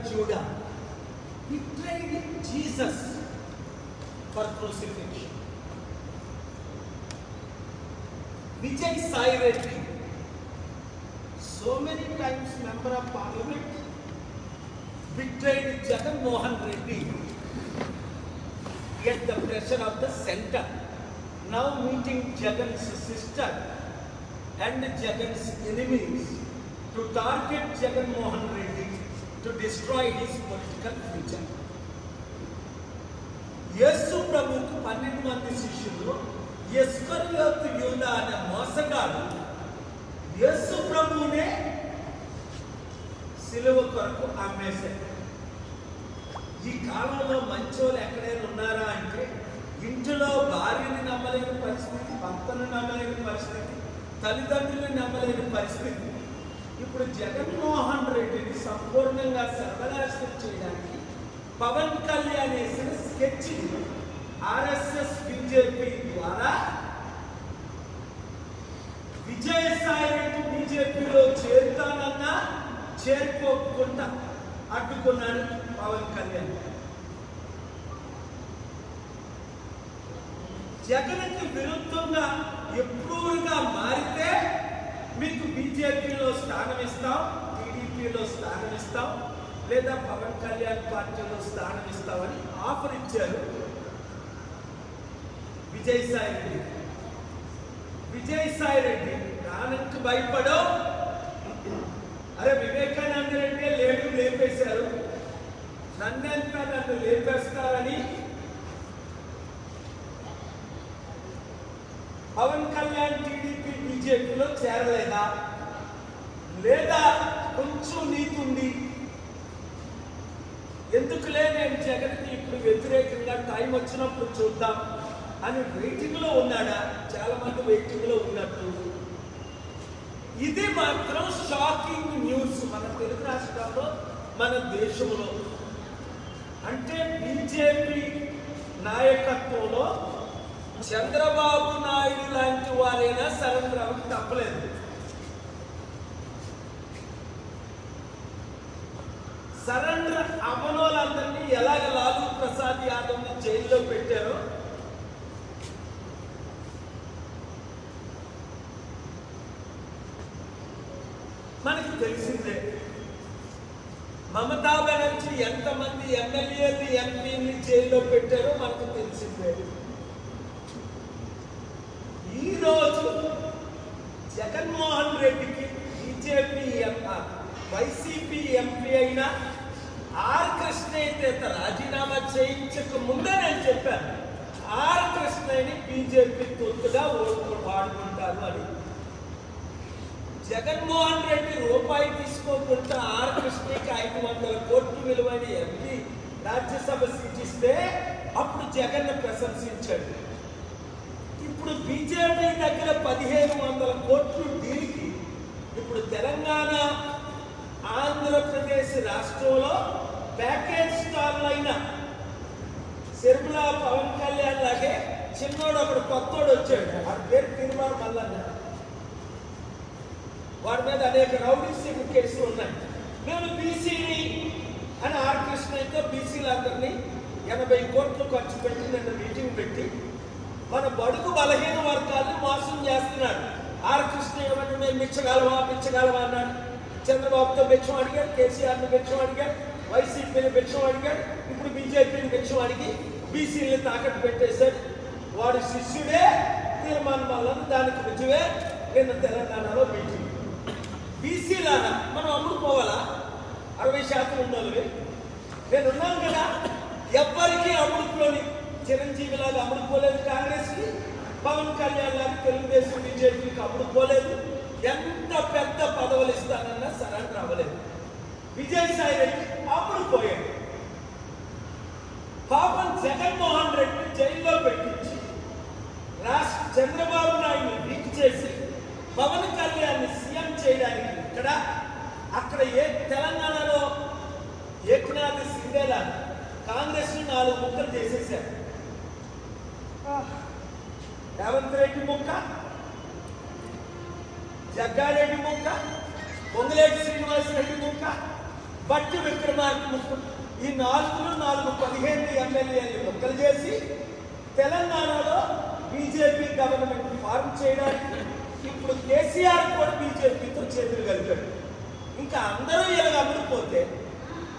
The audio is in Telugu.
Judah betrayed Jesus for crucifixion. Vijay Sai Reddy, so many times member of parliament, betrayed Jagan Mohan Reddy at the pressure of the center. Now meeting Jagan's sister and Jagan's enemies to target Jagan Mohan Reddy to destroy his political future. యేసు ప్రభువుకు 12 మంది శిష్యులు ఇస్కరియోతు యూదా అనే మోసగాడు యేసు ప్రభువునే సిలువ కొరకు అమ్మేశాడు. ఈ కాలంలో మంచోళ్ళు ఎక్కడైనా ఉన్నారా అంటే ఇంటిలో భార్యని నమ్మలేని పరిస్థితి, భర్తను నమ్మలేని పరిస్థితి, తల్లిదండ్రులను నమ్మలేని పరిస్థితి. ఇప్పుడు జగన్మోహన్ రెడ్డిని సంపూర్ణంగా సర్వనాశనం చేయడానికి పవన్ కళ్యాణ్ వేసిన స్కెచ్ ఆర్ఎస్ఎస్ బీజేపీ ద్వారా విజయసాయి రెడ్డి బీజేపీలో చేరుతానన్నా చేరుకోకుండా అడ్డుకున్నాడు పవన్ కళ్యాణ్. జగన్కి విరుద్ధంగా ఎప్పుడుగా మారితే మీకు బీజేపీలో స్థానం ఇస్తాం, టీడీపీలో స్థానం ఇస్తాం, లేదా పవన్ కళ్యాణ్ పార్టీలో స్థానం ఇస్తామని ఆఫర్ ఇచ్చారు విజయసాయి రెడ్డి. విజయసాయి రెడ్డి ప్రాణంకి భయపడో, అరే వివేకానంద రెడ్డి లేడు లేపేశారు, నన్నంతా నన్ను లేపేస్తారని పవన్ కళ్యాణ్ టీడీపీ బీజేపీలో చేరలేదా, లేదా కొంచెం నీతుంది ఎందుకులే నేను జగన్కి ఇప్పుడు వ్యతిరేకంగా టైం వచ్చినప్పుడు చూద్దాం అని వెయిటింగ్ లో ఉన్నాడా? చాలా మంది వెయిటింగ్ లో ఉన్నట్టు. ఇది మాత్రం షాకింగ్ న్యూస్ మన తెలుగు రాష్ట్రాల్లో, మన దేశంలో. అంటే బీజేపీ నాయకత్వంలో చంద్రబాబు నాయుడు లాంటి వారైనా సరెండర్ అవ్వక తప్పలేదు. సరెండర్ అవ్వనోళ్ళందరినీ ఎలాగ లాలూ ప్రసాద్ యాదవ్ని జైల్లో పెట్టారో మనకి తెలిసిందే. మమతా బెనర్జీ ఎంతమంది ఎమ్మెల్యేలు ఎంపీని జైల్లో పెట్టారో మనకు తెలిసిందే. ఈరోజు జగన్మోహన్ రెడ్డికి బీజేపీ వైసీపీ ఎంపీ అయిన ఆర్ కృష్ణయ్య రాజీనామా చేయించక ముందే నేను చెప్పాను, ఆర్ కృష్ణయ్యని బీజేపీ తొత్తుగా వాడుకుంటారు అని. జగన్మోహన్ రెడ్డి రూపాయి తీసుకోకుండా ఆర్ కృష్ణయ్యకి 500 కోట్లు విలువైన ఎంపీ రాజ్యసభ సీట్ ఇస్తే అప్పుడు జగన్ ప్రశంసించాడు. ఇప్పుడు బీజేపీ దగ్గర 1500 కోట్లు డీల్కి ఇప్పుడు తెలంగాణ ఆంధ్రప్రదేశ్ రాష్ట్రంలో ప్యాకేజ్ స్టార్లు అయిన సిరిమల పవన్ కళ్యాణ్ లాగే చిన్నోడు ఒకడు కొత్తోడు వచ్చాడు, వాడి పేరు తిరుమల మల్లన్న. వాడి మీద అనేక రౌడీ షీటర్ కేసులు ఉన్నాయి. నేను బీసీని అని ఆర్ కృష్ణయ్యతో బీసీలందరినీ 80 కోట్లు ఖర్చు పెట్టి నిన్న మీటింగ్ పెట్టి మన బడుగు బలహీన వర్గాలను మోసం చేస్తున్నాడు. ఆర్ కృష్ణయ్య అంటే మేము మిచ్చగలవా అన్నాడు. చంద్రబాబుతో భిక్షం అడిగాడు, కేసీఆర్ని భిక్షం అడిగాడు, వైసీపీని భిక్షం అడిగాడు, ఇప్పుడు బీజేపీని భిక్షం అడిగి బీసీని తాకట్టు పెట్టేశాడు. వాడు శిష్యుడే తీర్మానం వల్ల దానికి రుజువే నిన్న తెలంగాణలో మీటింగ్. బీసీలాగా మనం అమ్ముడుపోవాలా? 60% ఉన్నోళ్ళవి నేనున్నాను కదా, ఎవ్వరికీ అమ్ముడుపోని చిరంజీవిలాగా అమ్ముడుపోలేదు కాంగ్రెస్కి, పవన్ కళ్యాణ్ లాగా తెలుగుదేశం బీజేపీకి అమ్ముడుపోలేదు. ఎంత పెద్ద పదవులు ఇస్తానన్నా సరెండర్ అవ్వలేదు. విజయసాయి రెడ్డి అమ్ముడుపోయాడు. పాపం జగన్మోహన్ రెడ్డి జైల్లో పెట్టించి చంద్రబాబు నాయుడు లీక్ చేసి పవన్ కళ్యాణ్ సీఎం చేయడానికి అక్కడ తెలంగాణలో ఏకనాథ్ సింగేలా కాంగ్రెస్ 4 ముక్కలు చేసేసారు. రేవంత్ రెడ్డి ముక్క, జగ్గారెడ్డి ముక్క, పొంగులేటి శ్రీనివాసరెడ్డి ముక్క, బట్టి విక్రమార్క ఈ 4 ఎమ్మెల్యేలు ముక్కలు చేసి తెలంగాణలో బీజేపీ గవర్నమెంట్ ఫార్మ్ చేయడానికి ఇప్పుడు కేసీఆర్ కూడా బీజేపీతో చేతులు కలిపాడు. ఇంకా అందరూ ఇలా అమ్ముడిపోతే